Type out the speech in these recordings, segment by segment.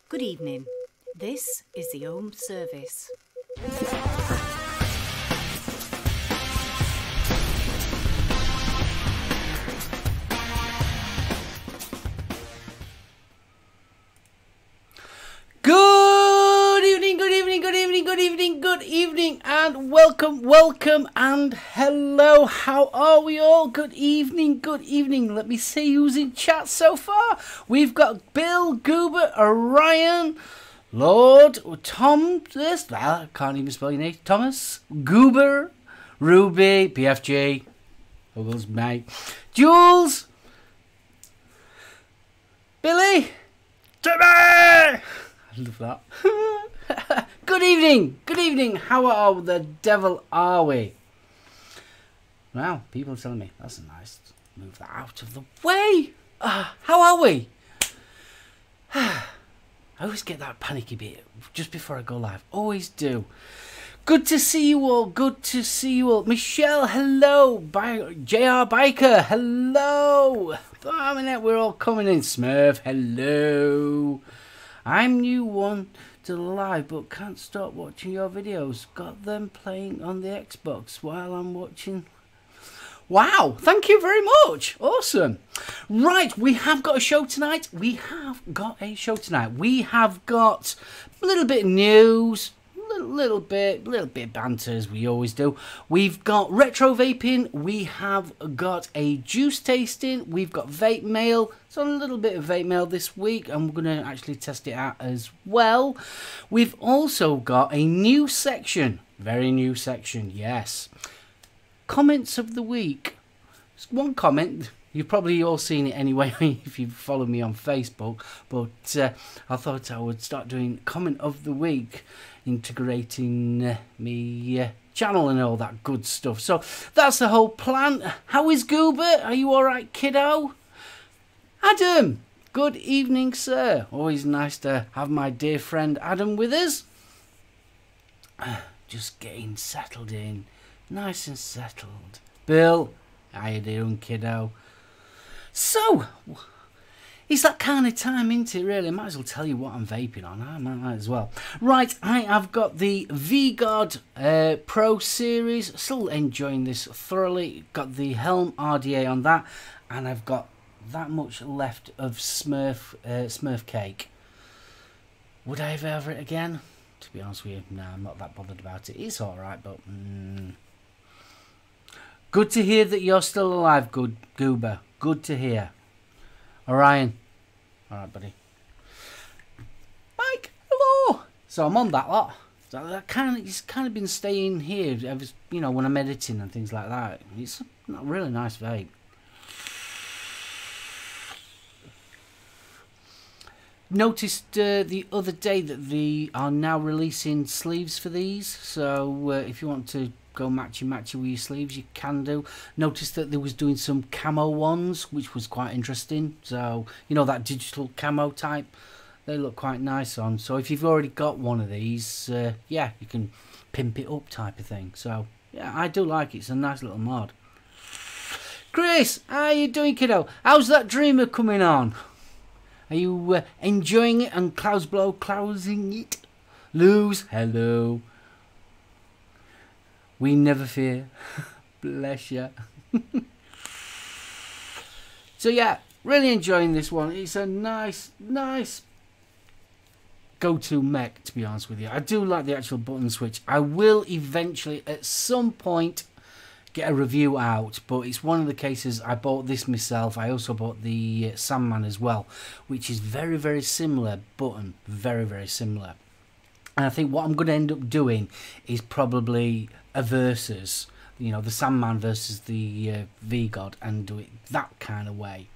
Good evening. This is the Ohm Service. Good evening, good evening, good evening, good evening, good evening, and welcome, and hello. How are we all? Good evening, good evening. Let me see who's in chat so far. We've got Bill, Goober, Orion, Lord, Tom, I can't even spell your name, Thomas, Goober, Ruby, PFG, Giggles, mate, Jules, Billy, Timmy! I love that. Good evening, how are the devil are we? Wow, people are telling me, that's nice. Move that out of the way. How are we? I always get that panicky bit just before I go live. Always do. Good to see you all. Good to see you all. Michelle, hello. JR Biker, hello. We're all coming in. Smurf, hello. I'm new one to the live, but can't stop watching your videos. Got them playing on the Xbox while I'm watching. Wow, thank you very much. Awesome. Right, we have got a show tonight. We have got a little bit of news, little bit of banter, as we always do. We've got retro vaping. We have got a juice tasting. We've got vape mail. So a little bit of vape mail this week, and we're going to actually test it out as well. We've also got a new section, very new section, yes. Comments of the week. Just one comment. You've probably all seen it anyway if you follow me on Facebook, but I thought I would start doing comment of the week, integrating me channel and all that good stuff. So that's the whole plan. How is Goober? Are you all right, kiddo? Adam, good evening, sir. Always nice to have my dear friend Adam with us. Just getting settled in, nice and settled. Bill, how you doing, kiddo? So, it's that kind of time, isn't it, really? I might as well tell you what I'm vaping on. I might as well. Right, I have got the Vzone Pro series. Still enjoying this thoroughly. Got the Helm RDA on that. And I've got that much left of Smurf cake. Would I ever have it again? To be honest with you, no, I'm not that bothered about it. It's alright, but... Good to hear that you're still alive, good Goober. Good to hear. Orion. Alright, buddy. Mike, hello! So I'm on that lot. So it's kind of been staying here, you know, when I'm editing and things like that. It's a really nice vape. Noticed the other day that they are now releasing sleeves for these, so if you want to go matchy with your sleeves, you can do. Noticed that they was doing some camo ones, which was quite interesting. So you know, that digital camo type, they look quite nice on. So if you've already got one of these, yeah, you can pimp it up type of thing. So yeah, I do like it. It's a nice little mod. Chris, how you doing, kiddo? How's that Dreamer coming on? Are you enjoying it and closing it? Lose, hello. We never fear. Bless ya. So yeah, really enjoying this one. It's a nice go-to mech, to be honest with you. I do like the actual button switch. I will eventually, at some point, get a review out, but it's one of the cases. I bought this myself. I also bought the Sandman as well, which is very similar button, very similar. And I think what I'm going to end up doing is probably a versus, you know, the Sandman versus the V-God, and do it that kind of way.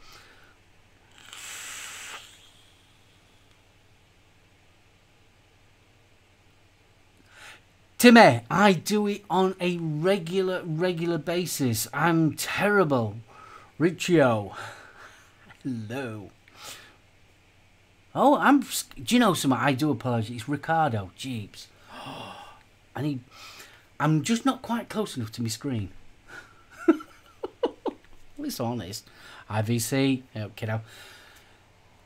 Timmy, I do it on a regular basis. I'm terrible. Riccio, hello. Oh, do you know something? I do apologise. It's Ricardo. Jeeps. I'm just not quite close enough to my screen. Let's be honest. IVC, kiddo.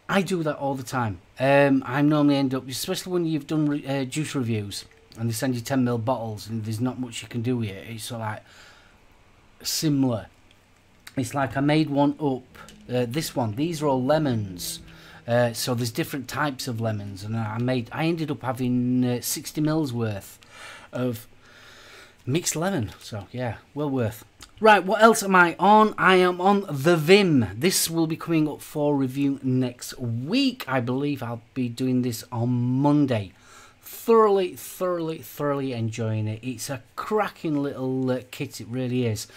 I do that all the time. I normally end up, especially when you've done juice reviews and they send you 10ml bottles and there's not much you can do with it. It's sort of like similar. It's like I made one up. This one, these are all lemons. So there's different types of lemons, and I ended up having 60ml worth of mixed lemon. So yeah, well worth. Right, what else am I on? I am on the Vim. This will be coming up for review next week. I believe I'll be doing this on Monday. Thoroughly enjoying it. It's a cracking little kit, it really is.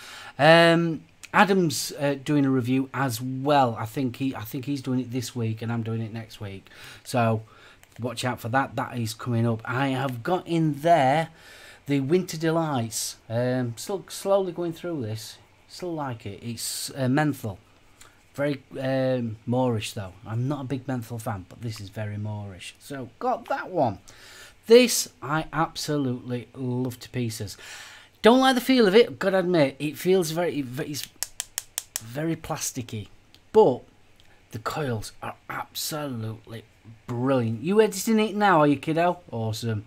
Adam's doing a review as well. I think he's doing it this week, and I'm doing it next week. So watch out for that. That is coming up. I have got in there the Winter Delights. Still slowly going through this. Still like it. It's menthol. Very Moorish though. I'm not a big menthol fan, but this is very Moorish. So got that one. This I absolutely love to pieces. Don't like the feel of it, gotta admit. It feels it's very plasticky. But the coils are absolutely brilliant. You editing it now, are you, kiddo? Awesome.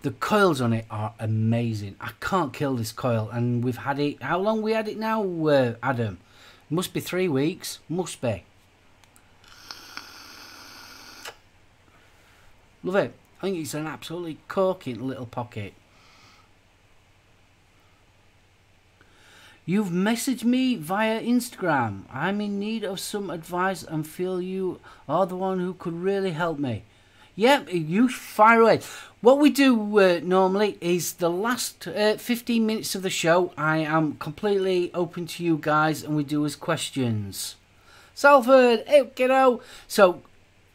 The coils on it are amazing. I can't kill this coil, and we've had it. How long we had it now, Adam? Must be 3 weeks. Must be. Love it. I think it's an absolutely corking little pocket. You've messaged me via Instagram. I'm in need of some advice and feel you are the one who could really help me. Yep, you fire away. What we do normally is the last 15 minutes of the show, I am completely open to you guys, and we do as questions. Salford, hey, kiddo. So,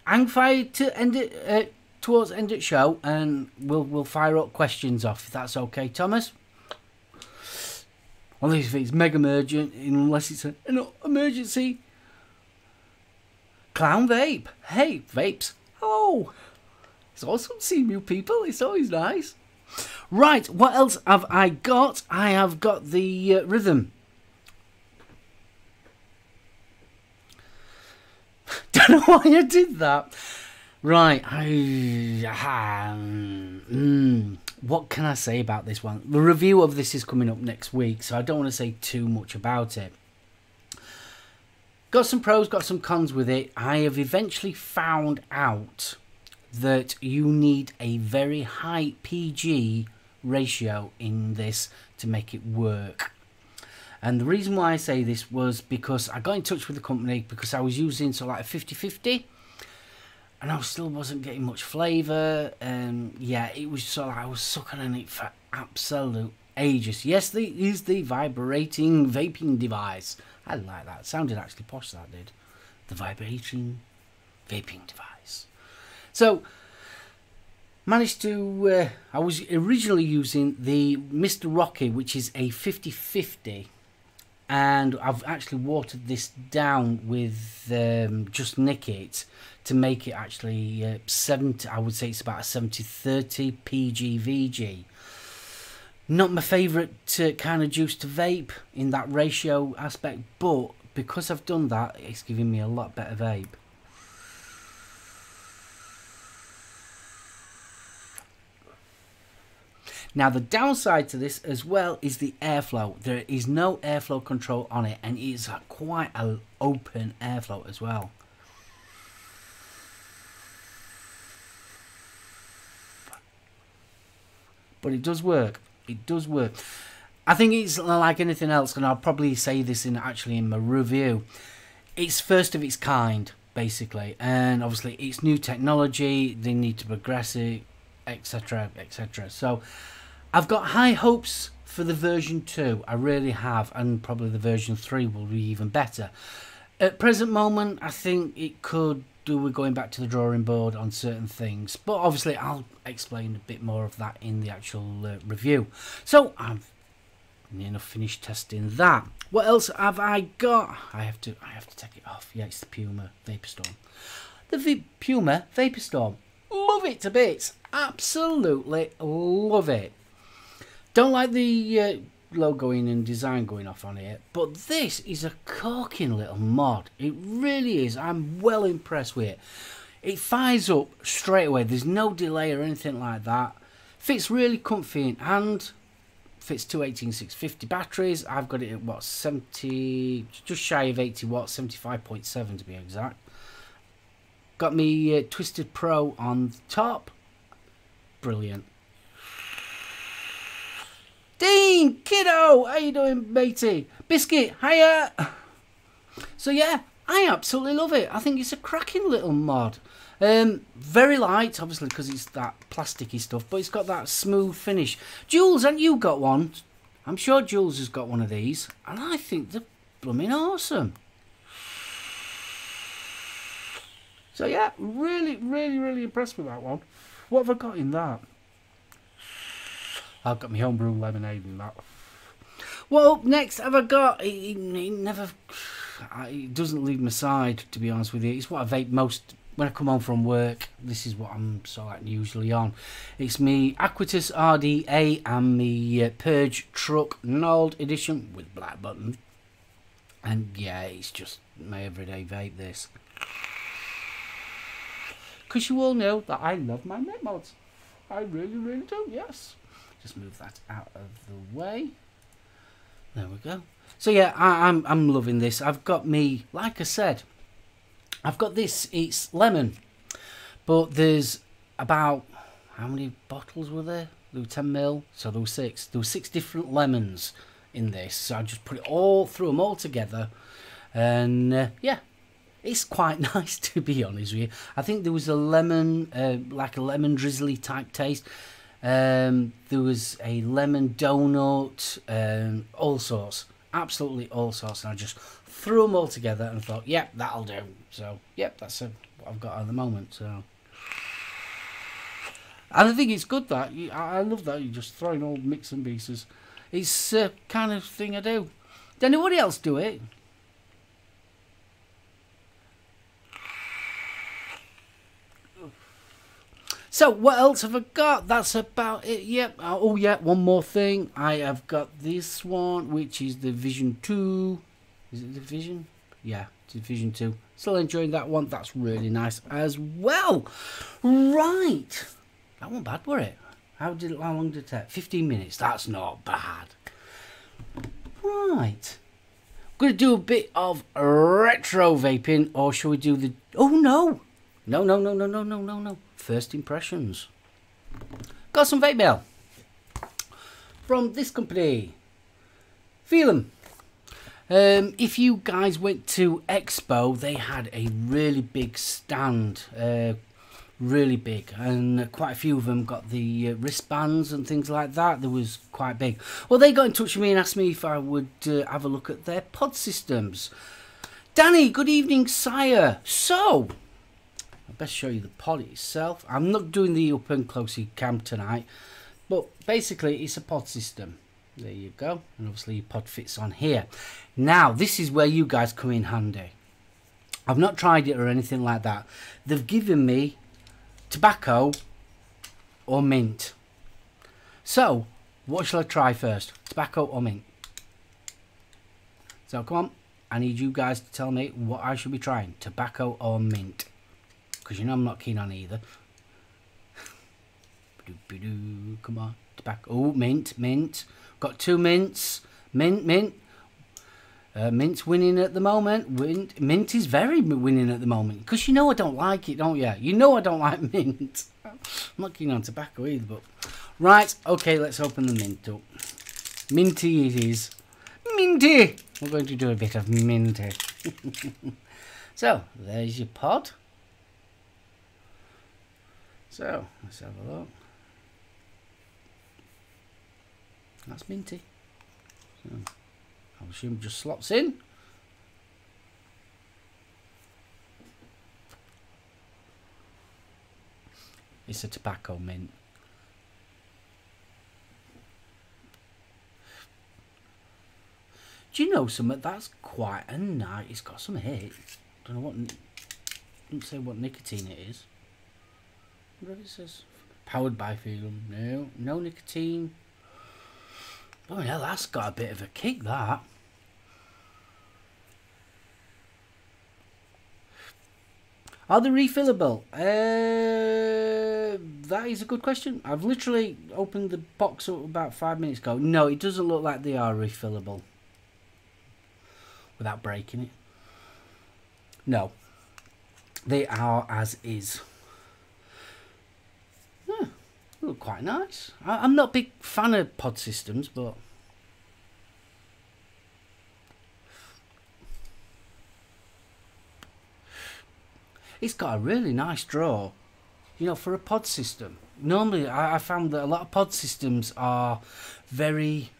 hang fire to end it towards the end of the show, and we'll fire up questions off, if that's okay, Thomas. Unless if it's mega emergent, unless it's an emergency. Clown Vape. Hey, vapes. Hello. It's awesome seeing new people. It's always nice. Right, what else have I got? I have got the rhythm. Don't know why I did that. Right. What can I say about this one? The review of this is coming up next week, so I don't want to say too much about it. Got some pros, got some cons with it. I have eventually found out that you need a very high PG ratio in this to make it work. And the reason why I say this was because I got in touch with the company because I was using sort of like a 50-50. And I still wasn't getting much flavour. Yeah, it was sort of like I was sucking on it for absolute ages. Yes, it is the vibrating vaping device. I like that. It sounded actually posh, that did. The vibrating vaping device. So, managed to... I was originally using the Mr. Rocky, which is a 50-50. And I've actually watered this down with just Nick It to make it actually 70. I would say it's about a 70-30 PG-VG. Not my favourite kind of juice to vape in that ratio aspect, but because I've done that, it's giving me a lot better vape. Now the downside to this as well is the airflow. There is no airflow control on it, and it's quite an open airflow as well. But it does work. It does work. I think it's like anything else, and I'll probably say this in my review. It's first of its kind, basically, and obviously it's new technology. They need to progress it, etc., etc. So I've got high hopes for the version 2. I really have, and probably the version 3 will be even better. At present moment, I think it could do with going back to the drawing board on certain things, but obviously I'll explain a bit more of that in the actual review. So I've near enough finished testing that. What else have I got? I have to take it off. Yeah, it's the Puma Vapor Storm. The Puma Vapor Storm. Love it to bits. Absolutely love it. Don't like the logoing and design going off on here, but this is a corking little mod. It really is. I'm well impressed with it. It fires up straight away. There's no delay or anything like that. Fits really comfy in hand. Fits two 18650 batteries. I've got it at what, 70, just shy of 80 watts, 75.7 to be exact. Got me Twisted Pro on the top. Brilliant. Dean, kiddo, how you doing, matey? Biscuit, hiya. So yeah, I absolutely love it. I think it's a cracking little mod. Very light, obviously, because it's that plasticky stuff, but it's got that smooth finish. Jules, haven't you got one? I'm sure Jules has got one of these, and I think they're blooming awesome. So yeah, really, really, really impressed with that one. What have I got in that? I've got my homebrew lemonade in that. What up next have I got? It doesn't leave my side, to be honest with you. It's what I vape most when I come home from work. This is what I'm usually on. It's me Aquitus RDA and me Purge Truck Gnarled Edition with black buttons. And yeah, it's just my everyday vape, this. Because you all know that I love my vape mods. I really, really do, yes. Just move that out of the way. There we go. So yeah, I'm loving this. I've got me, like I said, I've got this. It's lemon, but there's about, how many bottles were there? There were 10 ml, so there were 6. There were 6 different lemons in this. So I just put it all through them all together, and yeah, it's quite nice, to be honest with you. I think there was a lemon, like a lemon drizzly type taste. There was a lemon donut, all sorts, absolutely all sorts, and I just threw them all together and thought, yep, that'll do. So yep, that's what I've got at the moment. So, and I think it's good that I love that you're just throwing all mix and pieces. It's the kind of thing I do. Does anybody else do it? So what else have I got? That's about it. Yep. Oh yeah, one more thing. I have got this one, which is the Vision 2. Is it the Vision? Yeah, it's the Vision 2. Still enjoying that one. That's really nice as well. Right. That wasn't bad, were it? How long did it take? 15 minutes. That's not bad. Right. I'm going to do a bit of retro vaping, or shall we do the... Oh no. No. First impressions. Got some vape mail from this company. Feel 'em. If you guys went to Expo, they had a really big stand, really big, and quite a few of them got the wristbands and things like that. There was quite big. Well, they got in touch with me and asked me if I would have a look at their pod systems. Danny, good evening, sire. So, I'll best show you the pod itself. I'm not doing the up and closey cam tonight, but basically it's a pod system. There you go, and obviously your pod fits on here. Now this is where you guys come in handy. I've not tried it or anything like that. They've given me tobacco or mint. So what shall I try first, tobacco or mint? So come on, I need you guys to tell me what I should be trying, tobacco or mint, because you know I'm not keen on either. Come on, tobacco. Oh, mint. Got 2 mints. Mint. Mint's winning at the moment. Mint is very winning at the moment, because you know I don't like it, don't you? You know I don't like mint. I'm not keen on tobacco either, but right, okay, let's open the mint up. Minty it is. Minty. We're going to do a bit of minty. So there's your pod. So let's have a look. That's minty. So I assume it just slots in. It's a tobacco mint. Do you know something? That's quite a nice. It's got some hit. Don't know what. Didn't say what nicotine it is. What it says? Powered by Phelan. No nicotine. Oh yeah, that's got a bit of a kick, that. Are they refillable? That is a good question. I've literally opened the box up about 5 minutes ago. No, it doesn't look like they are refillable. Without breaking it. No. They are as is. Yeah, they look quite nice. I'm not a big fan of pod systems, but... It's got a really nice draw, you know, for a pod system. Normally, I found that a lot of pod systems are very...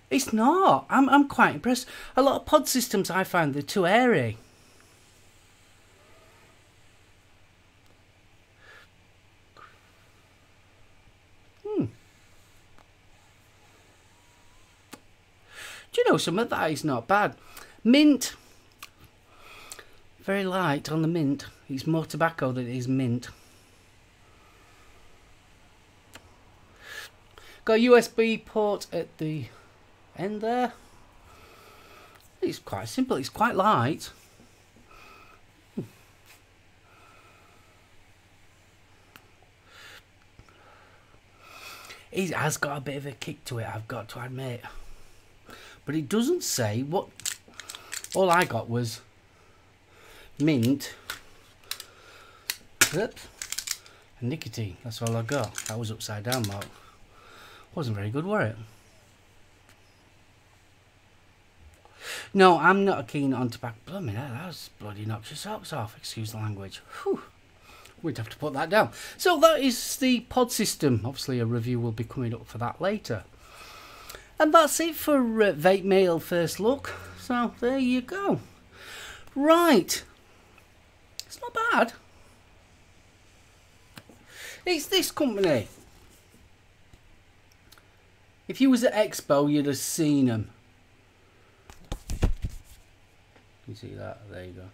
It's not. I'm quite impressed. A lot of pod systems I find they're too airy. Do you know, some of that is not bad. Mint... Very light on the mint. It's more tobacco than it is mint. Got a USB port at the end there. It's quite simple. It's quite light. It has got a bit of a kick to it, I've got to admit. But it doesn't say what... All I got was... mint, oops, and nicotine. That's all I got. That was upside down, Mark. Wasn't very good, were it? No, I'm not keen on tobacco. Bloody hell, that was bloody knocks your socks off. Excuse the language. Whew. We'd have to put that down. So that is the pod system. Obviously, a review will be coming up for that later. And that's it for Vape Mail First Look. So there you go. Right. It's not bad. It's this company. If you was at Expo, you'd have seen them. You see that? There you go.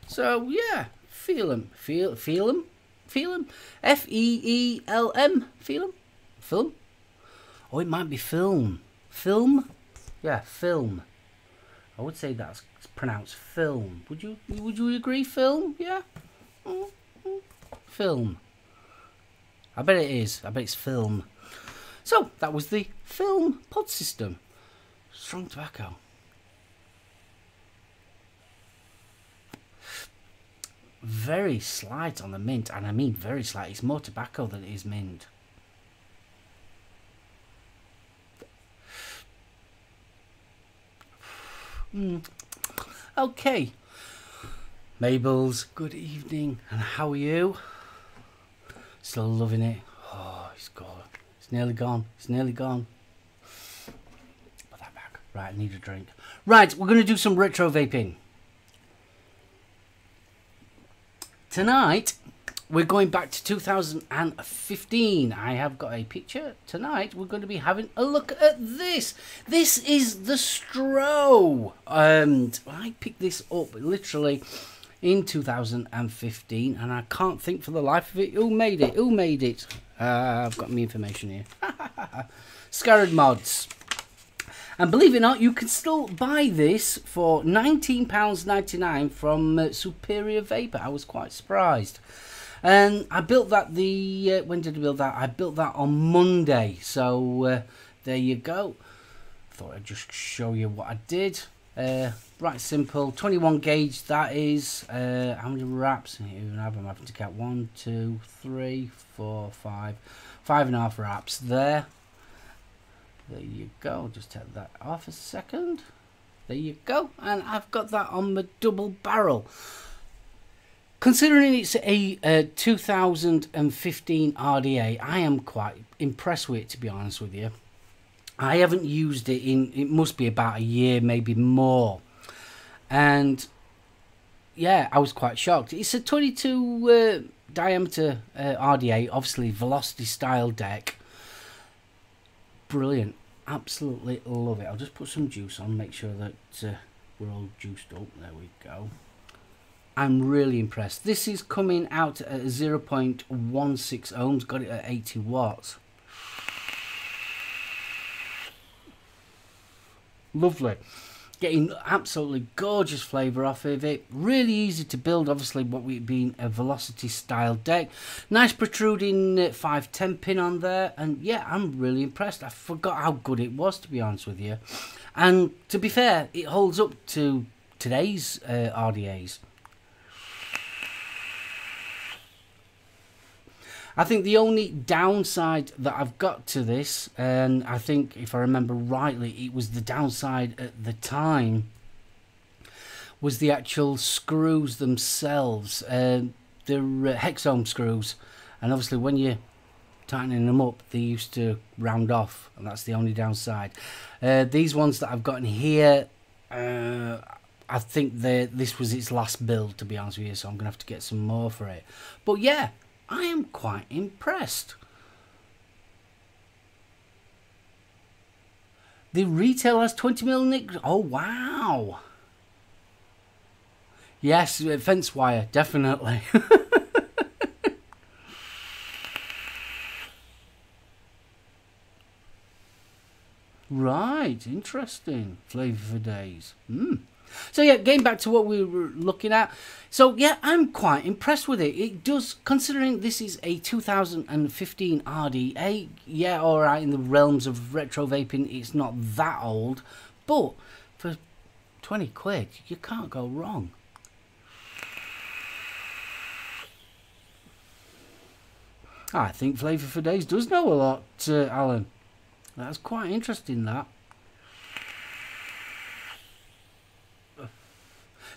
So yeah, feel them. Feel them. Feel them. F-E-E-L-M. Feel them. Film. Oh, it might be film. Film. Yeah, film. I would say that's pronounced film. Would you agree? Film? Yeah. Film. I bet it is. I bet it's film. So that was the film pod system. Strong tobacco. Very slight on the mint, and I mean very slight. It's more tobacco than it is mint. Okay, Mabels, good evening, and how are you? Still loving it. Oh, it's gone. It's nearly gone. It's nearly gone. Put that back. Right, I need a drink. Right, we're going to do some retro vaping. Tonight, we're going back to 2015. I have got a picture. Tonight, we're going to be having a look at this. This is the Stro. And I picked this up literally in 2015. And I can't think for the life of it who made it. Who made it? I've got my information here. Scarad Mods. And believe it or not, you can still buy this for £19.99 from Superior Vapor. I was quite surprised. And I built that when did I build that? I built that on Monday. So there you go. Thought I'd just show you what I did. Right, simple. 21 gauge, that is. How many wraps? I'm having to count 1, 2, 3, 4, 5. 5.5 wraps there. There you go. Just take that off a second. There you go. And I've got that on the double barrel. Considering it's a 2015 RDA, I am quite impressed with it, to be honest with you. I haven't used it it must be about a year, maybe more. And yeah, I was quite shocked. It's a 22 diameter RDA, obviously velocity style deck. Brilliant. Absolutely love it. I'll just put some juice on, make sure that we're all juiced up. There we go. I'm really impressed. This is coming out at 0.16 ohms, got it at 80 watts. Lovely. Getting absolutely gorgeous flavour off of it. Really easy to build, obviously, what we've been a velocity style deck. Nice protruding 510 pin on there. And yeah, I'm really impressed. I forgot how good it was, to be honest with you. And to be fair, it holds up to today's RDAs. I think the only downside that I've got to this, and I think if I remember rightly, it was the downside at the time, was the actual screws themselves. They're hex ohm screws, and obviously when you're tightening them up, they used to round off, and that's the only downside. These ones that I've got in here, I think this was its last build, to be honest with you, so I'm going to have to get some more for it. But yeah, I am quite impressed. The retail has 20mm nick. Oh, wow. Yes, fence wire, definitely. Right, interesting. Flavour for days. So yeah, getting back to what we were looking at. So yeah, I'm quite impressed with it. It does, considering this is a 2015 RDA, yeah, alright, in the realms of retro vaping, it's not that old. But for 20 quid, you can't go wrong. I think Flavour for Days does know a lot, Alan. That's quite interesting, that.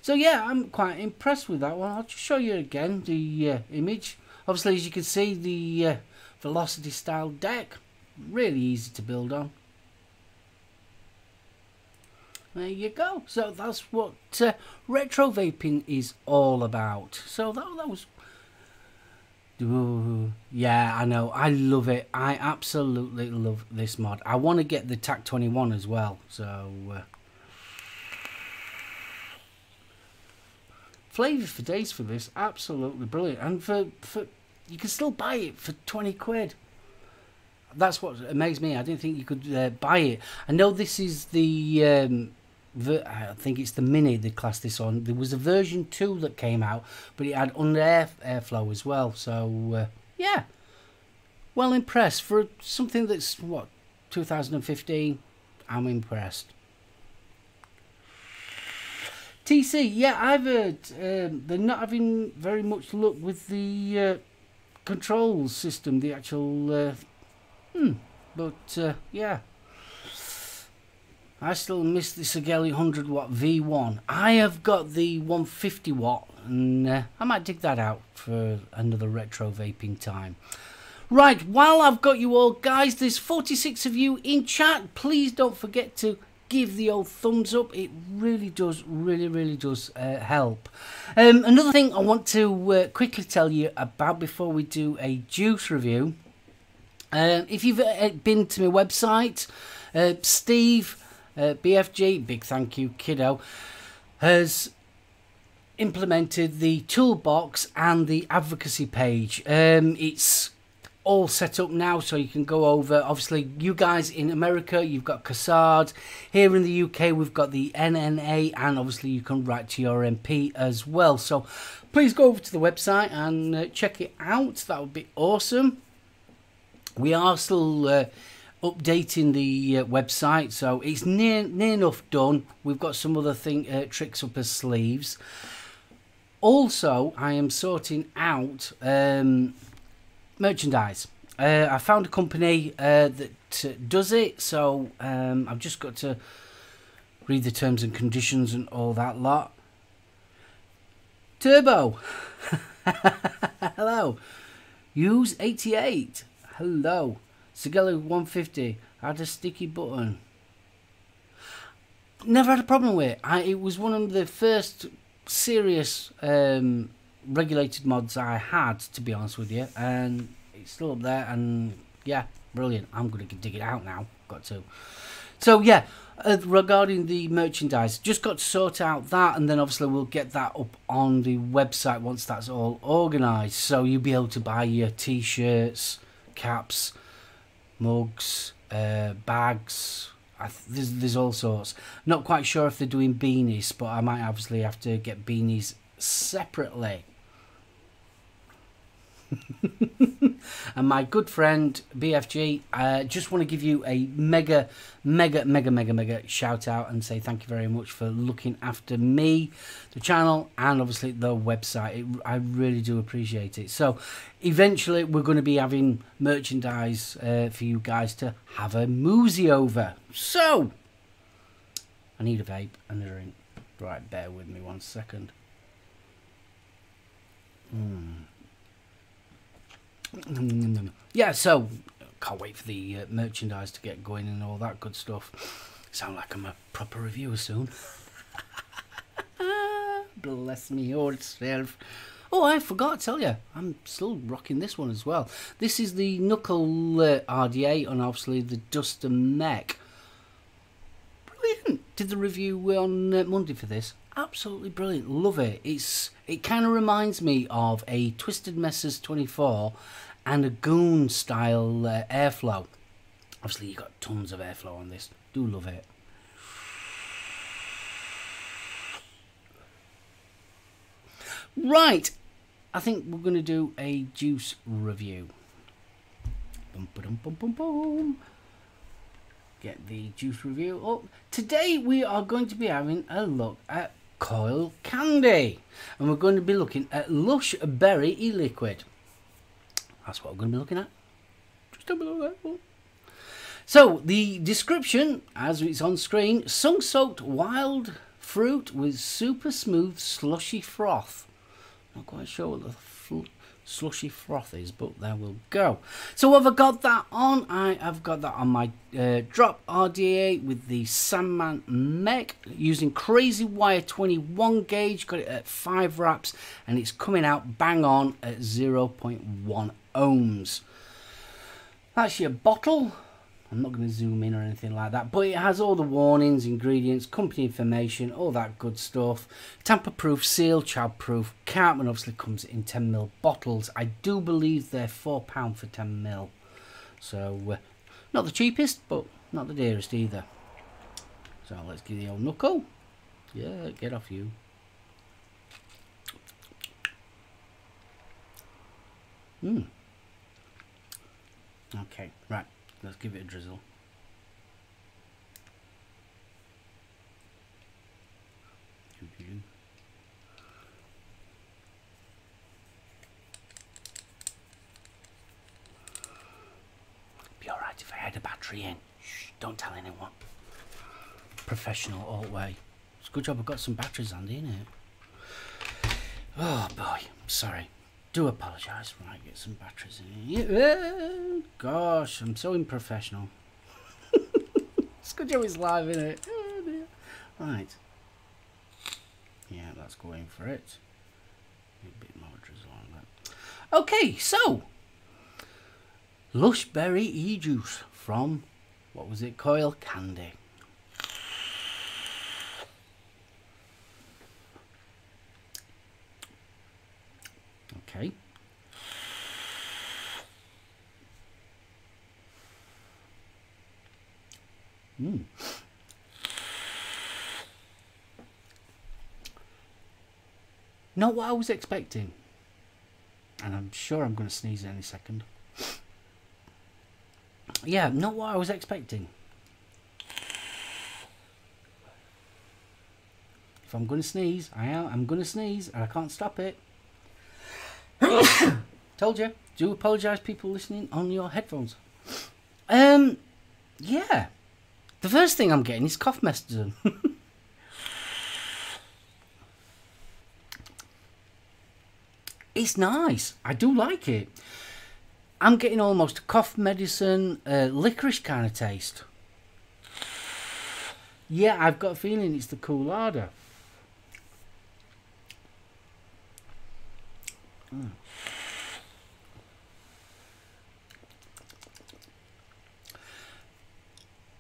So yeah, I'm quite impressed with that one. I'll just show you again the image. Obviously, as you can see, the velocity style deck, really easy to build on. There you go. So that's what retro vaping is all about. So that was... Ooh, yeah, I know. I love it. I absolutely love this mod. I want to get the TAC 21 as well. So... Flavour for days for this, absolutely brilliant. And for you can still buy it for 20 quid. That's what amazed me. I didn't think you could buy it. I know this is the I think it's the mini they classed this on. There was a version 2 that came out, but it had under airflow as well. So yeah, well impressed for something that's what 2015. I'm impressed. TC, yeah, I've heard they're not having very much luck with the control system, the actual, but yeah, I still miss the Sigelli 100 watt V1. I have got the 150 watt, and I might dig that out for another retro vaping time. Right, while I've got you all, guys, there's 46 of you in chat. Please don't forget to give the old thumbs up. It really does, really does help. Another thing I want to quickly tell you about before we do a juice review. If you've been to my website, Steve, BFG, big thank you, kiddo, has implemented the toolbox and the advocacy page. It's all set up now, so you can go over. Obviously, you guys in America, you've got CASARD. Here in the UK, we've got the NNA, and obviously you can write to your MP as well. So please go over to the website and check it out. That would be awesome. We are still updating the website, so it's near enough done. We've got some other tricks up as sleeves. Also, I am sorting out merchandise. I found a company that does it, so I've just got to read the terms and conditions and all that lot. Turbo, hello. Use 88, hello. Sigelli 150, had a sticky button. Never had a problem with it. It was one of the first serious regulated mods I had, to be honest with you, and it's still up there, and yeah, brilliant. I'm gonna dig it out now, got to. So yeah, regarding the merchandise, just got to sort out that, and then obviously we'll get that up on the website once that's all organized, so you'll be able to buy your t-shirts, caps, mugs, bags, there's all sorts. Not quite sure if they're doing beanies, but I might obviously have to get beanies separately. And my good friend BFG, I just want to give you a mega shout out and say thank you very much for looking after me, the channel, and obviously the website. I really do appreciate it. So eventually we're going to be having merchandise for you guys to have a moozy over. So I need a vape and a drink. Right, bear with me 1 second. Yeah, so can't wait for the merchandise to get going and all that good stuff. Sound like I'm a proper reviewer soon. Bless me heart self. Oh, I forgot to tell you, I'm still rocking this one as well. This is the Knuckle RDA and obviously the Duster Mech. Brilliant. Did the review on Monday for this. Absolutely brilliant. Love it. It kind of reminds me of a Twisted Messers 24 and a Goon style airflow. Obviously you got tons of airflow on this. Do love it. Right, I think we're going to do a juice review. Boom, boom, boom, boom, boom. Get the juice review up. Today we are going to be having a look at coil candy, and we're going to be looking at Lush Berry e-liquid. That's what we're going to be looking at. Just down below there. So the description, as it's on screen: sun-soaked wild fruit with super smooth slushy froth. Not quite sure what the slushy froth is, but there we'll go. So what have I got that on? I have got that on my drop RDA with the Sandman Mech using Crazy Wire 21 gauge. Got it at 5 wraps and it's coming out bang on at 0.1 ohms. That's your bottle. I'm not going to zoom in or anything like that, but it has all the warnings, ingredients, company information, all that good stuff. Tamper-proof, seal, child-proof. Cartman obviously comes in 10ml bottles. I do believe they're £4 for 10ml. So, not the cheapest, but not the dearest either. So, let's give the old knuckle. Yeah, get off you. Okay, right. Let's give it a drizzle. Be alright if I had a battery in. Shh, don't tell anyone. Professional all the way. It's a good job I've got some batteries handy, isn't it? Oh boy, sorry. Do apologise. Right, get some batteries in here. Gosh, I'm so unprofessional. It's a good job it's live, isn't it? Oh dear. Right. Yeah, that's going for it. A bit more drizzle on that. Okay, so Lush Berry E-Juice from, what was it, Coil Candy. Okay. Not what I was expecting. And I'm sure I'm going to sneeze any second. Yeah, not what I was expecting. If I'm going to sneeze, I'm going to sneeze and I can't stop it. Told you. Do apologise, people listening on your headphones. Yeah. The first thing I'm getting is cough medicine. It's nice. I do like it. I'm getting almost a cough medicine, licorice kind of taste. Yeah, I've got a feeling it's the Coolada.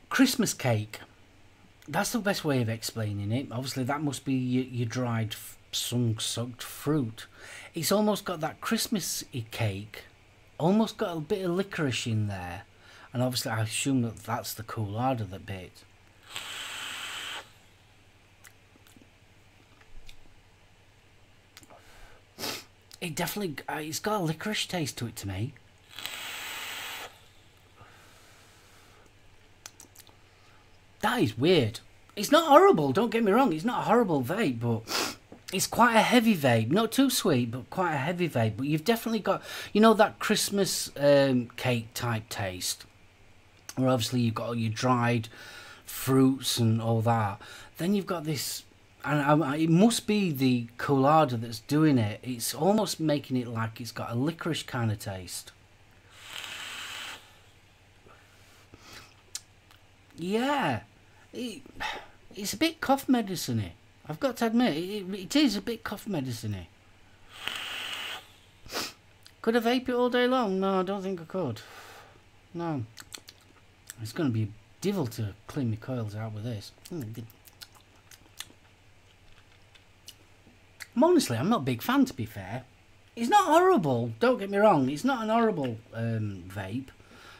Christmas cake. That's the best way of explaining it. Obviously, that must be your dried, sun-soaked fruit. It's almost got that Christmassy cake. Almost got a bit of licorice in there. And obviously, I assume that that's the Coolada, that bit. It definitely, it's got a licorice taste to it to me. That is weird. It's not horrible, don't get me wrong. It's not a horrible vape, but it's quite a heavy vape. Not too sweet, but quite a heavy vape. But you've definitely got, you know, that Christmas cake type taste. Where obviously you've got all your dried fruits and all that. Then you've got this, and it must be the colada that's doing it. It's almost making it like it's got a licorice kind of taste. Yeah. It's a bit cough medicine-y. I've got to admit, it is a bit cough medicine-y. Could I vape it all day long? No, I don't think I could. No. It's going to be a devil to clean my coils out with this. Honestly, I'm not a big fan, to be fair. It's not horrible, don't get me wrong. It's not an horrible vape.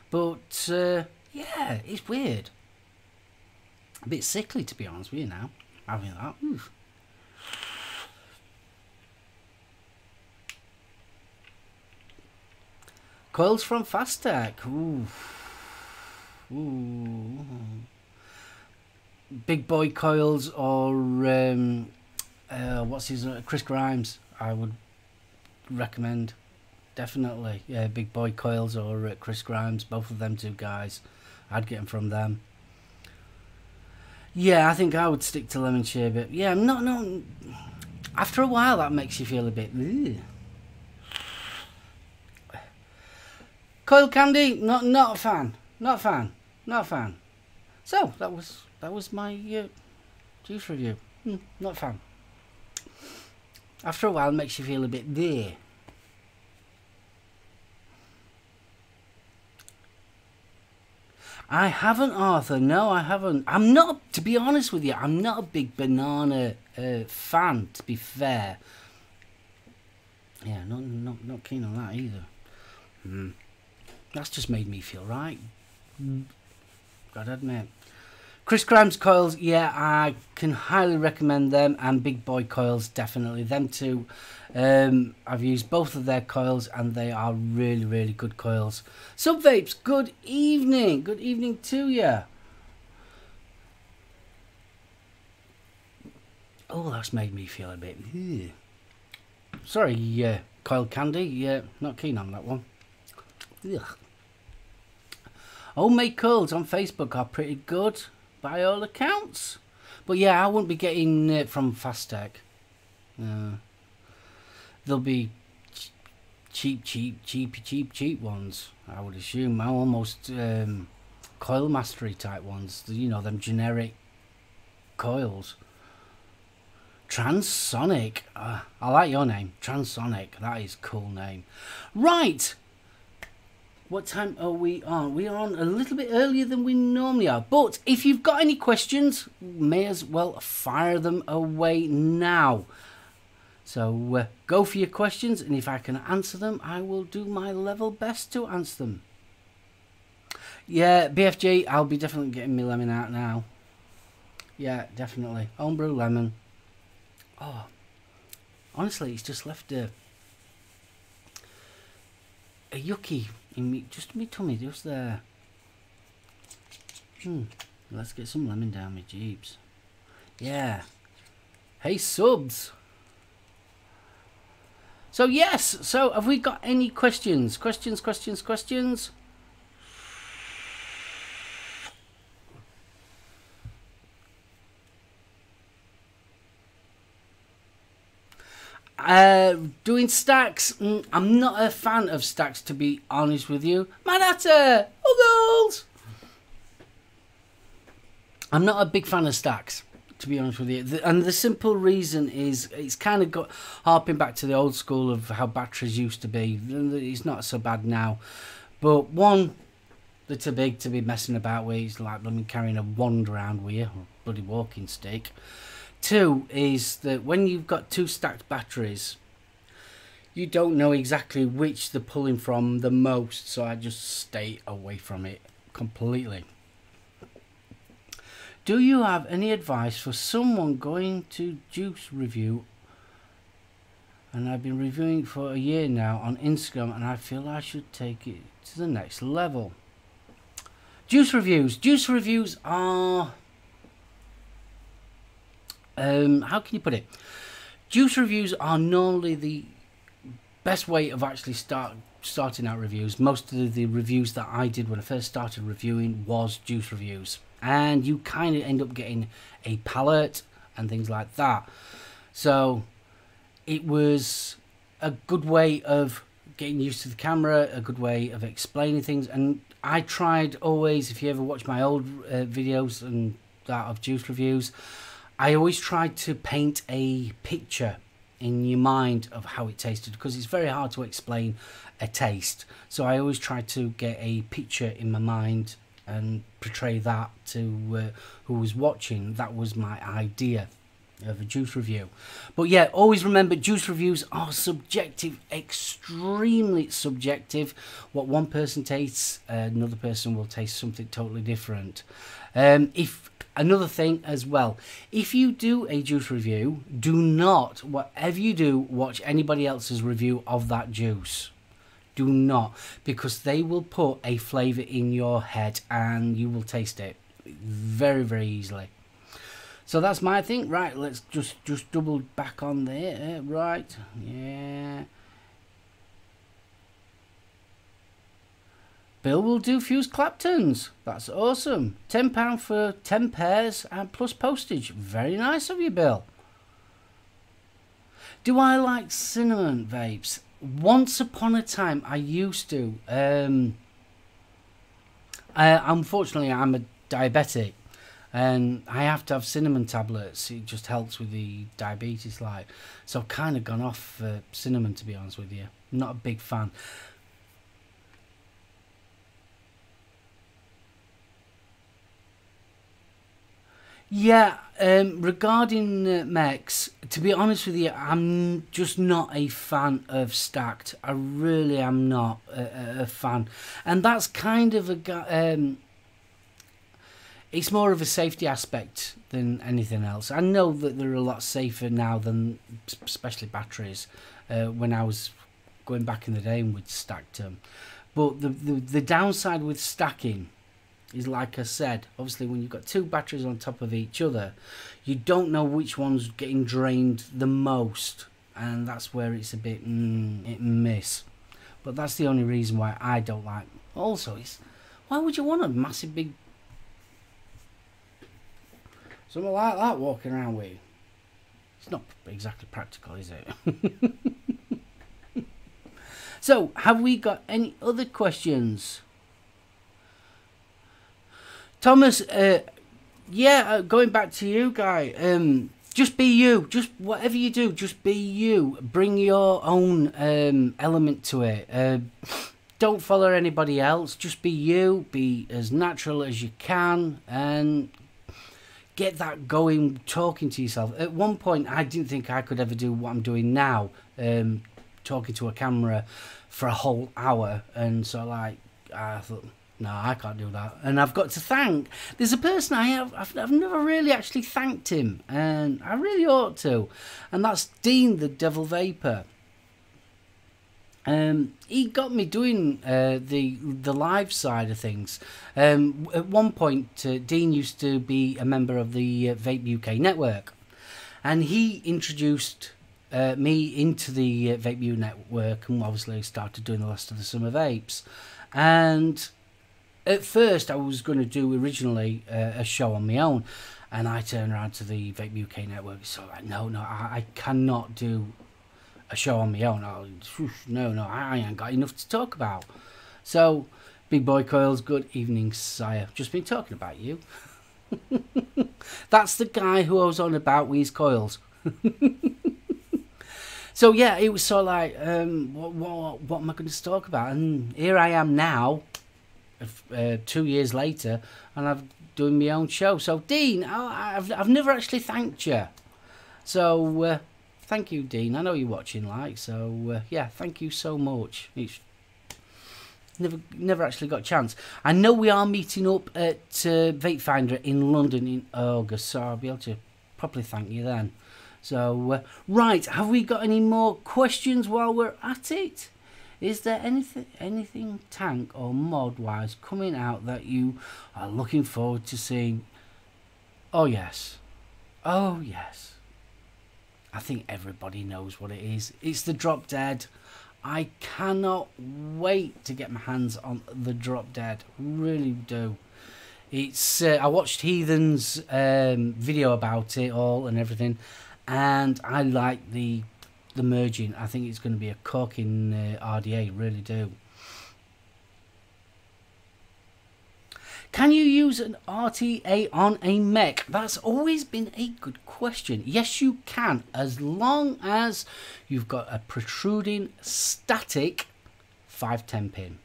But, yeah, it's weird. A bit sickly, to be honest with you now. Having that. Oof. Coils from Fastec. Ooh. Ooh. Big boy coils or what's his Chris Grimes. I would recommend. Definitely. Yeah, big boy coils or Chris Grimes. Both of them two guys. I'd get them from them. Yeah, I think I would stick to lemon sherbet. Yeah, no. After a while, that makes you feel a bit. Ugh. Coil candy, not a fan. Not a fan. So that was my juice review. Not a fan. After a while, it makes you feel a bit there. I haven't, Arthur. No, I haven't. I'm not, to be honest with you, I'm not a big banana fan, to be fair. Yeah, not keen on that either. That's just made me feel right. Gotta admit. Chris Grimes coils, yeah, I can highly recommend them, and Big Boy coils, definitely. Them two, I've used both of their coils, and they are really, really good coils. Sub Vapes, good evening. Good evening to you. Oh, that's made me feel a bit. Ugh. Sorry, coil candy. Yeah, not keen on that one. Ugh. Homemade coils on Facebook are pretty good, by all accounts. But yeah, I wouldn't be getting it from Fastec. They'll be cheap ones, I would assume. Almost coil mastery type ones. You know, them generic coils. Transonic. I like your name. Transonic. That is a cool name. Right. What time are we on? We are on a little bit earlier than we normally are. But if you've got any questions, may as well fire them away now. So go for your questions, and if I can answer them, I will do my level best to answer them. Yeah, BFG, I'll be definitely getting my lemon out now. Yeah, definitely. Homebrew lemon. Oh, honestly, it's just left a yucky in me, just in my tummy, just there. Let's get some lemon down my jeeps. Yeah. Hey, subs. So yes, so have we got any questions? Questions? Doing stacks, I'm not a fan of stacks, to be honest with you. Manata! Giggles! I'm not a big fan of stacks, to be honest with you. And the simple reason is it's kind of got harping back to the old school of how batteries used to be. It's not so bad now. But one, they're too big to be messing about with. It's like carrying a wand around with you, or a bloody walking stick. Two is that when you've got two stacked batteries, you don't know exactly which they're pulling from the most, so I just stay away from it completely. Do you have any advice for someone going to juice review and I've been reviewing for a year now on Instagram, and I feel I should take it to the next level. Juice reviews. Juice reviews are... how can you put it? Juice reviews are normally the best way of actually starting out reviews. Most of the reviews that I did when I first started reviewing was juice reviews, and you kind of end up getting a palette and things like that. So it was a good way of getting used to the camera, a good way of explaining things. And I tried always, if you ever watch my old videos and that of juice reviews, I always tried to paint a picture in your mind of how it tasted, because it's very hard to explain a taste. So I always tried to get a picture in my mind and portray that to who was watching. That was my idea of a juice review. But yeah, always remember, juice reviews are subjective, extremely subjective. What one person tastes, another person will taste something totally different. Another thing as well, if you do a juice review, do not, whatever you do, watch anybody else's review of that juice. Do not, because they will put a flavour in your head and you will taste it very, very easily. So that's my thing. Right, let's just double back on there. Right, yeah. Bill will do fused Claptons. That's awesome. £10 for 10 pairs and plus postage. Very nice of you, Bill. Do I like cinnamon vapes? Once upon a time, I used to. Unfortunately, I'm a diabetic, and I have to have cinnamon tablets. It just helps with the diabetes, like. So I've kind of gone off cinnamon, to be honest with you. Not a big fan. Yeah, regarding mechs, to be honest with you, I'm just not a fan of stacked. I really am not a fan. And that's kind of it's more of a safety aspect than anything else. I know that they're a lot safer now than, especially batteries, when I was going back in the day and we'd stacked them. But the downside with stacking is, like I said, obviously when you've got two batteries on top of each other, you don't know which one's getting drained the most, and that's where it's a bit hit and miss. But that's the only reason why I don't like. Also, why would you want a massive big something like that walking around with? It's not exactly practical, is it? So, have we got any other questions? Thomas, going back to you, Guy, just be you. Just whatever you do, just be you. Bring your own element to it. Don't follow anybody else. Just be you. Be as natural as you can, and get that going, talking to yourself. At one point, I didn't think I could ever do what I'm doing now, talking to a camera for a whole hour, and so I thought, no, I can't do that. And I've got to thank, there's a person I've never really actually thanked him, and I really ought to, and that's Dean, the Devil Vapor. He got me doing the live side of things. At one point, Dean used to be a member of the Vape UK network, and he introduced me into the Vape U network, and obviously started doing the last of the summer vapes. And at first, I was going to do originally a show on my own, and I turned around to the Vape UK network. So like, no, I cannot do a show on my own. No, I ain't got enough to talk about. So, Big Boy Coils, good evening, sire. Just been talking about you. That's the guy who I was on about with his coils. So yeah, it was sort of like, what am I going to talk about? And here I am now, 2 years later, and I've done my own show. So Dean, I've never actually thanked you. So thank you, Dean. I know you're watching, like. So yeah, thank you so much. It's never actually got a chance. I know we are meeting up at Vape Finder in London in August, so I'll be able to properly thank you then. So, right, have we got any more questions while we're at it? Is there anything tank or mod wise coming out that you are looking forward to seeing? Oh yes. Oh yes. I think everybody knows what it is. It's the Drop Dead. I cannot wait to get my hands on the Drop Dead. Really do. It's I watched Heathen's video about it all and everything, and I like the merging. I think it's going to be a corking RDA, really do. Can you use an RTA on a mech? That's always been a good question. Yes, you can, as long as you've got a protruding static 510 pin,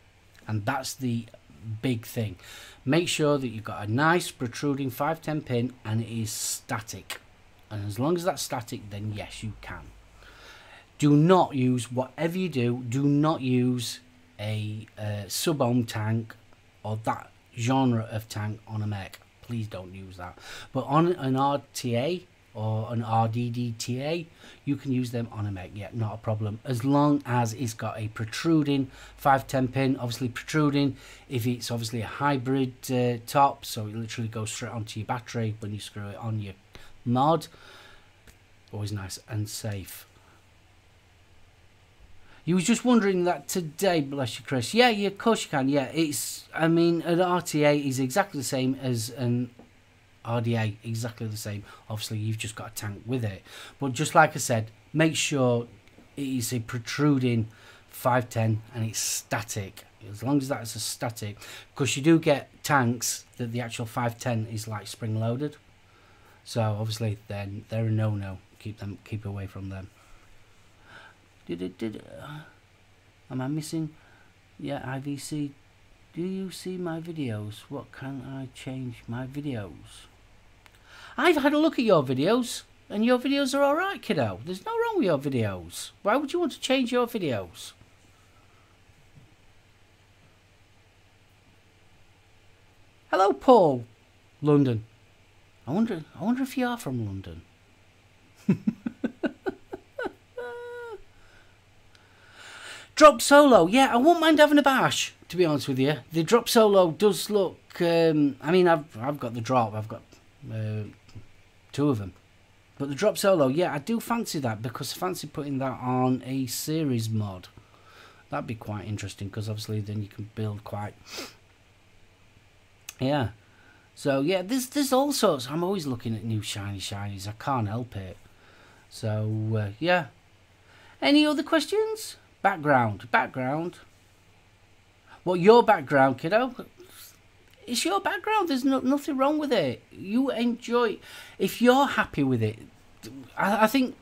and that's the big thing. Make sure that you've got a nice protruding 510 pin and it is static, and as long as that's static, then yes, you can. Do not use, whatever you do, do not use a SoulOhm tank or that genre of tank on a mech. Please don't use that. But on an RTA or an RDDTA, you can use them on a mech. Yeah, not a problem, as long as it's got a protruding 510 pin. Obviously protruding if it's obviously a hybrid top, so it literally goes straight onto your battery when you screw it on your mod. Always nice and safe. You was just wondering that today, bless you, Chris. Yeah, of course you can. Yeah, it's, I mean, an RTA is exactly the same as an RDA, exactly the same. Obviously, you've just got a tank with it. But just like I said, make sure it is a protruding 510 and it's static. As long as that's a static, because you do get tanks that the actual 510 is like spring loaded. So obviously, then they're a no-no. Keep away from them. Am I missing? Yeah, IVC. Do you see my videos? What can I change my videos? I've had a look at your videos, and your videos are alright, kiddo. There's no wrong with your videos. Why would you want to change your videos? Hello, Paul. London. I wonder if you are from London. Drop Solo, yeah, I won't mind having a bash, to be honest with you. The Drop Solo does look, I mean, I've got the Drop, I've got 2 of them. But the Drop Solo, yeah, I do fancy that, because I fancy putting that on a series mod. That'd be quite interesting, because obviously then you can build quite, yeah. So, yeah, there's all sorts. I'm always looking at new shinies, I can't help it. So, yeah. Any other questions? Background. What, your background, kiddo? It's your background. There's nothing wrong with it. You enjoy. If you're happy with it, I think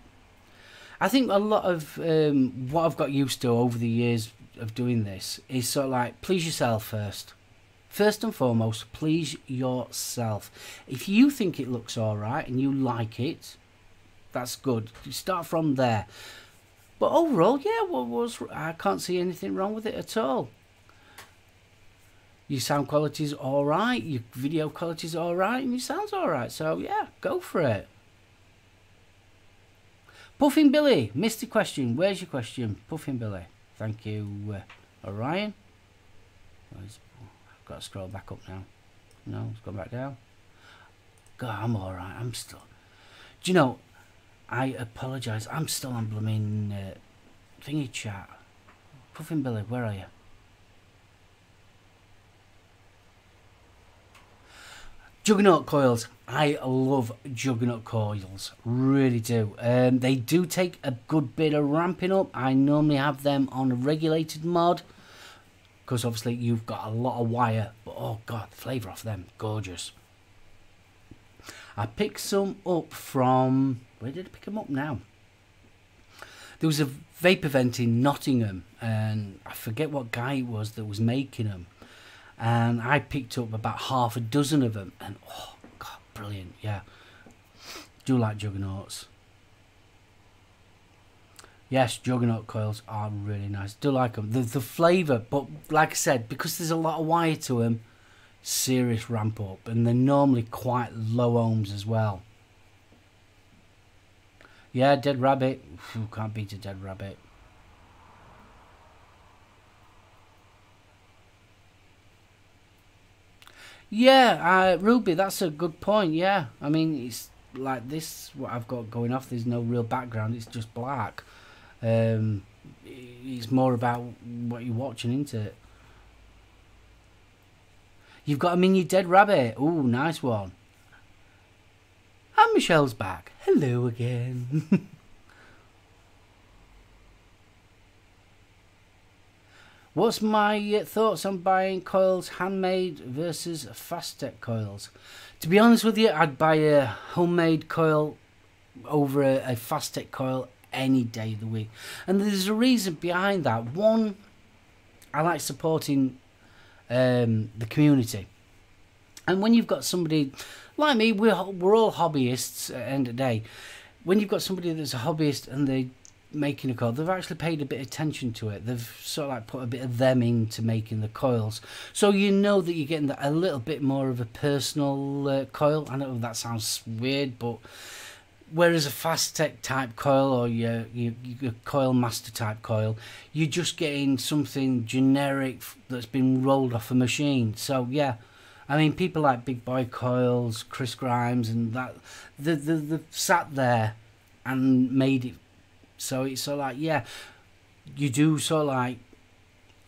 a lot of what I've got used to over the years of doing this is sort of like, please yourself first. First and foremost, please yourself. If you think it looks all right and you like it, that's good. You start from there. But overall, yeah, I can't see anything wrong with it at all. Your sound quality's alright, your video quality's alright, and your sound's alright. So, yeah, go for it. Puffin Billy, missed the question. Where's your question? Puffin Billy. Thank you, Orion. I've got to scroll back up now. No, it's gone back down. God, I'm alright. I'm still... Do you know... I apologise. I'm still on blooming thingy chat. Puffin Billy, where are you? Juggernaut coils. I love Juggernaut coils. Really do. They do take a good bit of ramping up. I normally have them on a regulated mod, because obviously you've got a lot of wire. But oh god, the flavour off them, gorgeous. I picked some up from... Where did I pick them up now? There was a vape event in Nottingham, and I forget what guy it was that was making them. And I picked up about half a dozen of them, and oh god, brilliant! Yeah, do like Juggernauts. Yes, Juggernaut coils are really nice. Do like them. The flavour, but like I said, because there's a lot of wire to them, serious ramp up, and they're normally quite low ohms as well. Yeah, dead rabbit. Ooh, can't beat a dead rabbit. Yeah, Ruby, that's a good point. Yeah, I mean, it's like this, what I've got going off, there's no real background, it's just black. It's more about what you're watching, isn't it? You've got a mini dead rabbit. Ooh, nice one. And Michelle's back. Hello again. What's my thoughts on buying coils handmade versus Fastech coils? To be honest with you, I'd buy a homemade coil over a Fastech coil any day of the week. And there's a reason behind that. One, I like supporting the community. And when you've got somebody like me, we're all hobbyists at the end of the day. When you've got somebody that's a hobbyist and they're making a coil, they've actually paid a bit of attention to it. They've sort of like put a bit of them into making the coils. So you know that you're getting a little bit more of a personal coil. I know that sounds weird, but whereas a Fastech type coil or your coil master type coil, you're just getting something generic that's been rolled off a machine. So yeah, I mean, people like Big Boy Coils, Chris Grimes, and that they've sat there and made it. So it's sort of like, yeah, you do sort of like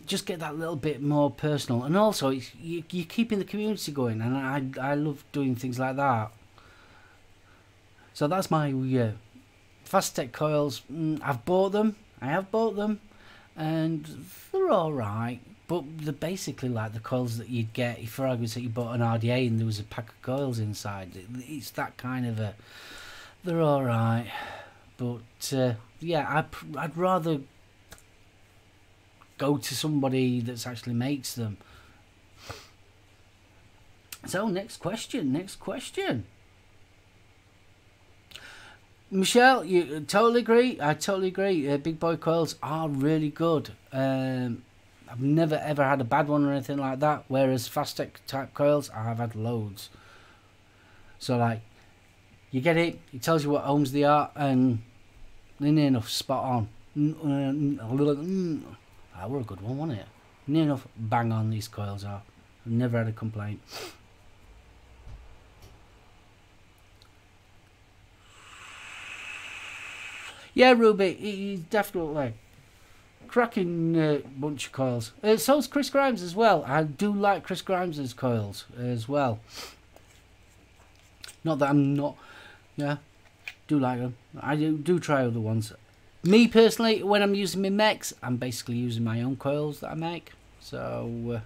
just get that little bit more personal, and also it's, you're keeping the community going, and I love doing things like that. So that's my Fastech coils. I've bought them. I have bought them, and they're all right. But they're basically like the coils that you'd get if, for argument's sake, you bought an RDA and there was a pack of coils inside. It's that kind of a. They're all right, but yeah, I'd rather go to somebody that actually makes them. So next question. Michelle, you totally agree. I totally agree. Big Boy coils are really good. I've never ever had a bad one or anything like that. Whereas Fastech type coils, I have had loads. So like, you get it. It tells you what ohms they are, and near enough spot on. That were a good one, wasn't it? Near enough bang on these coils are. I've never had a complaint. Yeah, Ruby, he's definitely cracking bunch of coils. So's Chris Grimes as well. I do like Chris Grimes' coils as well. Not that I'm not, yeah, do like them. I do try other ones. Me personally, when I'm using my mechs, I'm basically using my own coils that I make. So,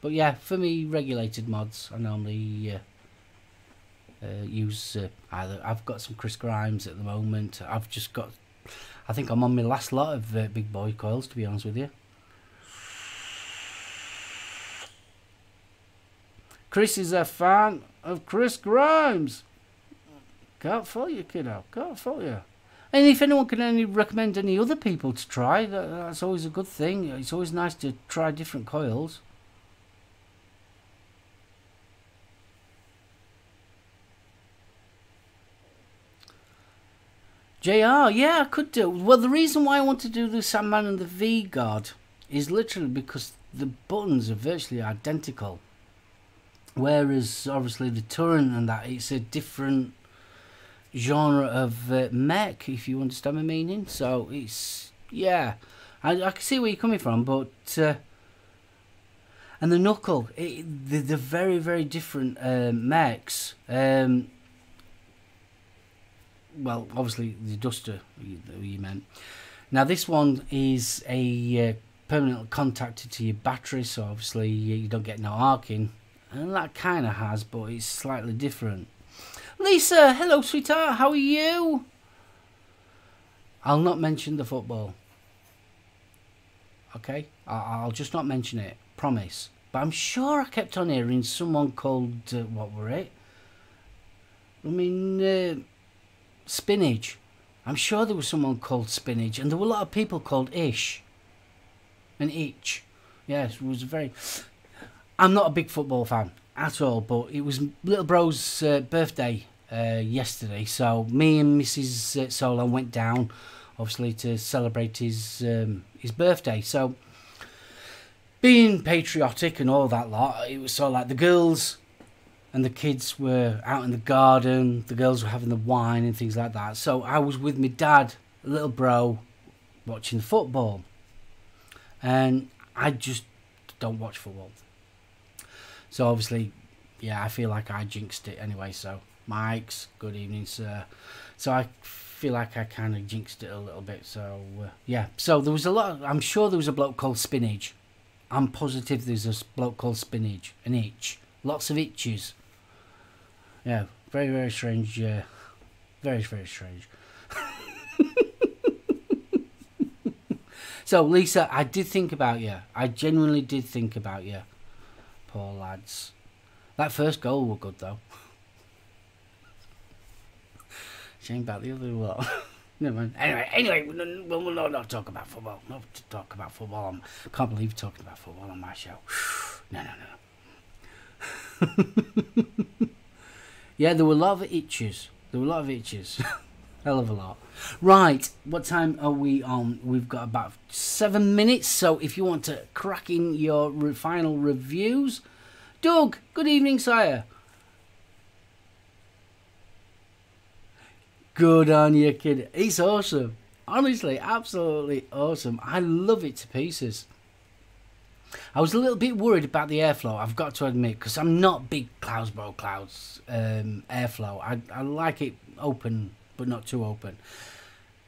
but yeah, for me, regulated mods, I normally use either. I've got some Chris Grimes at the moment. I've just got, I think I'm on my last lot of Big Boy coils, to be honest with you. Chris is a fan of Chris Grimes. Can't fault you, kiddo. Can't fault you. And if anyone can recommend any other people to try, that's always a good thing. It's always nice to try different coils. JR, yeah, I could do. Well, the reason why I want to do the Sandman and the V-Guard is literally because the buttons are virtually identical. Whereas, obviously, the Turret and that, it's a different genre of mech, if you understand my meaning. So, it's, yeah, I can see where you're coming from, but, and the Knuckle, they're very, very different mechs. Well, obviously the Duster you meant. Now this one is a permanent contactor to your battery, so obviously you don't get no arcing, and that kind of has, but it's slightly different. Lisa, hello sweetheart, how are you? I'll not mention the football. Okay, I'll just not mention it, promise. But I'm sure I kept on hearing someone called what were it? I mean. Spinach. I'm sure there was someone called Spinach, and there were a lot of people called Ish and Itch. Yes, it was very. I'm not a big football fan at all, but it was little bro's birthday yesterday. So me and Mrs. SoulOhm went down, obviously, to celebrate his birthday. So being patriotic and all that lot, it was sort of like the girls and the kids were out in the garden. The girls were having the wine and things like that. So I was with my dad, little bro, watching football. And I just don't watch football. So obviously, yeah, I feel like I jinxed it anyway. So Mike's, good evening, sir. So I feel like I kind of jinxed it a little bit. So yeah, so there was a lot. I'm sure there was a bloke called Spinach. I'm positive there's a bloke called Spinach. An itch, lots of itches. Yeah, very, very strange. Very, very strange. So Lisa, I did think about you. I genuinely did think about you. Poor lads. That first goal was good though. Shame about the other lot. Never mind. Anyway, we'll not talk about football. Not to talk about football. I can't believe you're talking about football on my show. No. Yeah, there were a lot of itches. Hell of a lot. Right, what time are we on? We've got about 7 minutes. So if you want to crack in your final reviews. Doug, good evening, sire. Good on you, kid. It's awesome. Honestly, absolutely awesome. I love it to pieces. I was a little bit worried about the airflow, I've got to admit, because I'm not big Clouds airflow. I like it open, but not too open.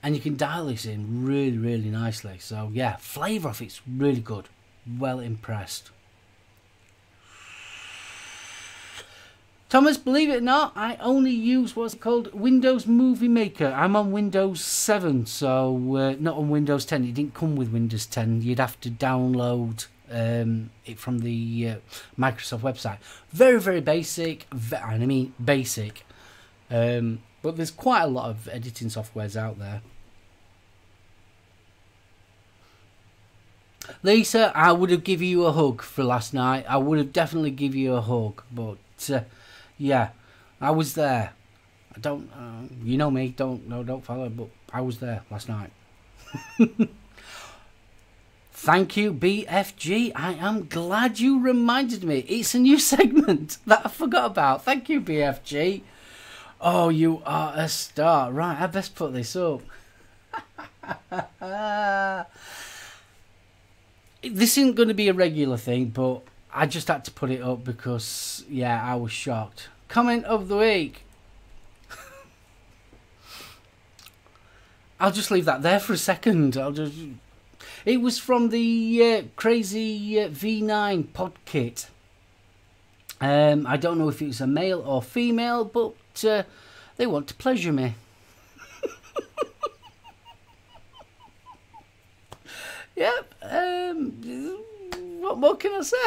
And you can dial this in really, really nicely. So yeah, flavour of it's really good. Well impressed. Thomas, believe it or not, I only use what's called Windows Movie Maker. I'm on Windows 7, so not on Windows 10. It didn't come with Windows 10. You'd have to download it from the Microsoft website. Very, very basic. I mean, basic. But there's quite a lot of editing softwares out there. Lisa, I would have given you a hug for last night. I would have definitely given you a hug, but yeah, I was there. I don't, you know me, don't follow, but I was there last night. Thank you, BFG. I am glad you reminded me. It's a new segment that I forgot about. Thank you, BFG. Oh, you are a star. Right, I best put this up. This isn't going to be a regular thing, but I just had to put it up because, yeah, I was shocked. Comment of the week. I'll just leave that there for a second. It was from the Crazy V9 pod kit. I don't know if it was a male or female, but they want to pleasure me. Yep. What more can I say?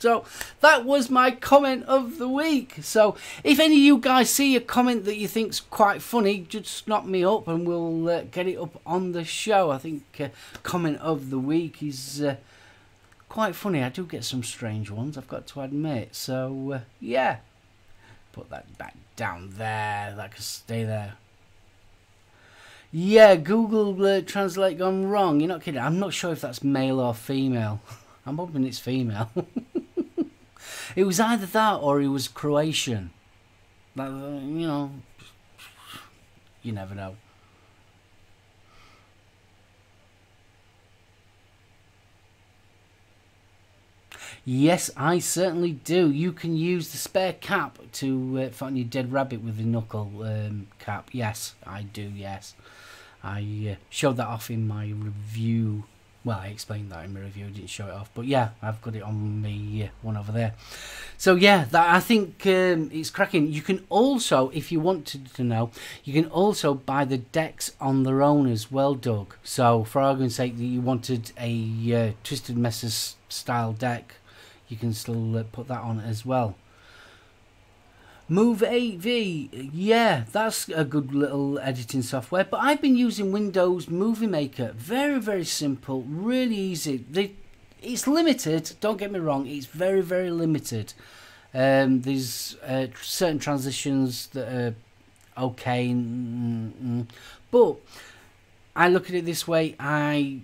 So that was my comment of the week. So if any of you guys see a comment that you think's quite funny, just knock me up and we'll get it up on the show. I think comment of the week is quite funny. I do get some strange ones, I've got to admit. So yeah, put that back down there. That can stay there. Yeah, Google Translate gone wrong. You're not kidding. I'm not sure if that's male or female. I'm hoping it's female. It was either that or it was Croatian. Like, you know, you never know. Yes, I certainly do. You can use the spare cap to fit on your dead rabbit with the knuckle cap. Yes, I do, yes. I showed that off in my review. Well, I explained that in my review. I didn't show it off. But yeah, I've got it on the one over there. So yeah, that I think it's cracking. You can also, if you wanted to know, you can also buy the decks on their own as well, Doug. So for argument's sake, that you wanted a Twisted Messers style deck, you can still put that on as well. Move 8V, yeah, that's a good little editing software. But I've been using Windows Movie Maker. Very, very simple, really easy. It's limited, don't get me wrong, it's very, very limited. There's certain transitions that are okay, but I look at it this way. I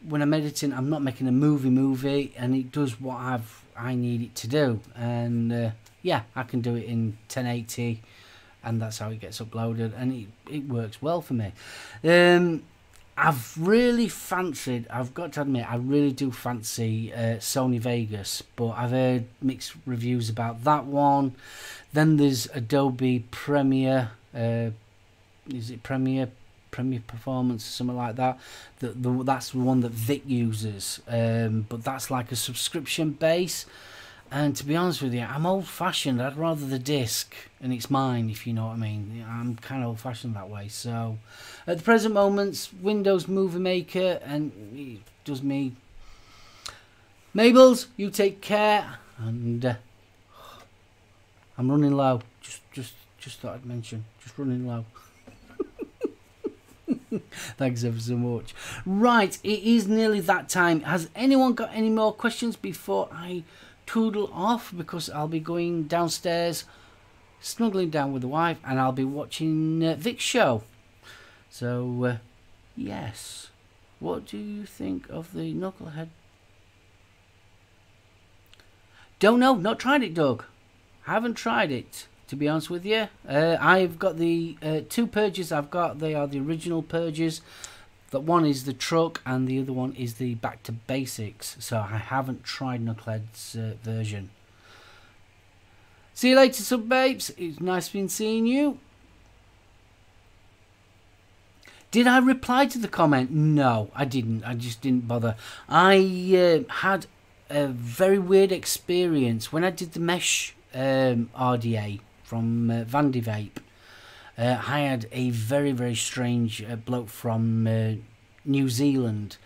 when I'm editing, I'm not making a movie, and it does what I need it to do, and yeah, I can do it in 1080, and that's how it gets uploaded, and it works well for me. I've really fancied, I've got to admit, I really do fancy Sony Vegas, but I've heard mixed reviews about that one. Then there's Adobe Premiere, is it Premiere Performance or something like that? That's the one that Vic uses, but that's like a subscription base. And to be honest with you, I'm old-fashioned. I'd rather the disc, and it's mine, if you know what I mean. I'm kind of old-fashioned that way. So, at the present moment, Windows Movie Maker, and it does me. Mabels, you take care, and I'm running low. Just thought I'd mention, just running low. Thanks ever so much. Right, it is nearly that time. Has anyone got any more questions before I toodle off? Because I'll be going downstairs, snuggling down with the wife, and I'll be watching Vic's show. So, yes. What do you think of the Knucklehead? Don't know. Not tried it, Doug. Haven't tried it, to be honest with you. I've got the two purges I've got. They are the original purges. That one is the truck, and the other one is the back to basics. So I haven't tried Knucklehead's version. See you later, sub babes. It's nice been seeing you. Did I reply to the comment? No, I didn't. I just didn't bother. I had a very weird experience when I did the mesh RDA from Vape. I had a very, very strange bloke from New Zealand,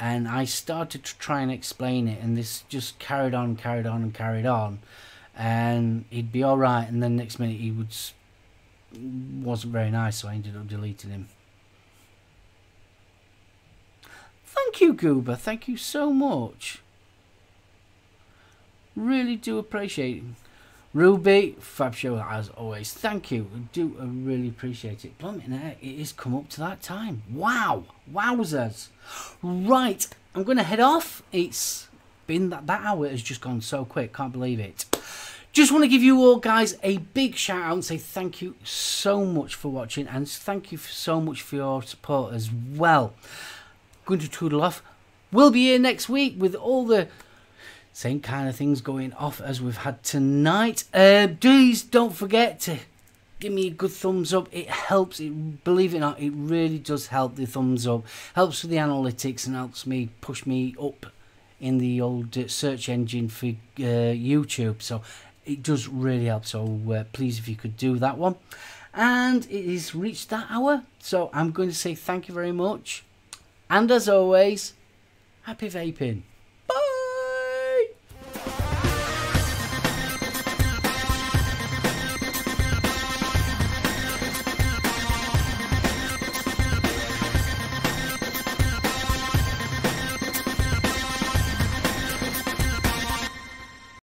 and I started to try and explain it, and this just carried on, and he'd be all right, and then next minute he wasn't very nice, so I ended up deleting him. Thank you, Goober. Thank you so much. Really do appreciate it. Ruby, fab show as always. Thank you. I really appreciate it. Blumping it is come up to that time. Wow. Wowzers. Right. I'm going to head off. It's been that hour has just gone so quick. Can't believe it. Just want to give you all guys a big shout out and say thank you so much for watching, and thank you so much for your support as well. Going to toodle off. We'll be here next week with all the same kind of things going off as we've had tonight. Please don't forget to give me a good thumbs up. It helps. Believe it or not, it really does help. The thumbs up helps with the analytics and helps me push me up in the old search engine for YouTube. So it does really help. So please, if you could do that one. And it has reached that hour, so I'm going to say thank you very much. And as always, happy vaping.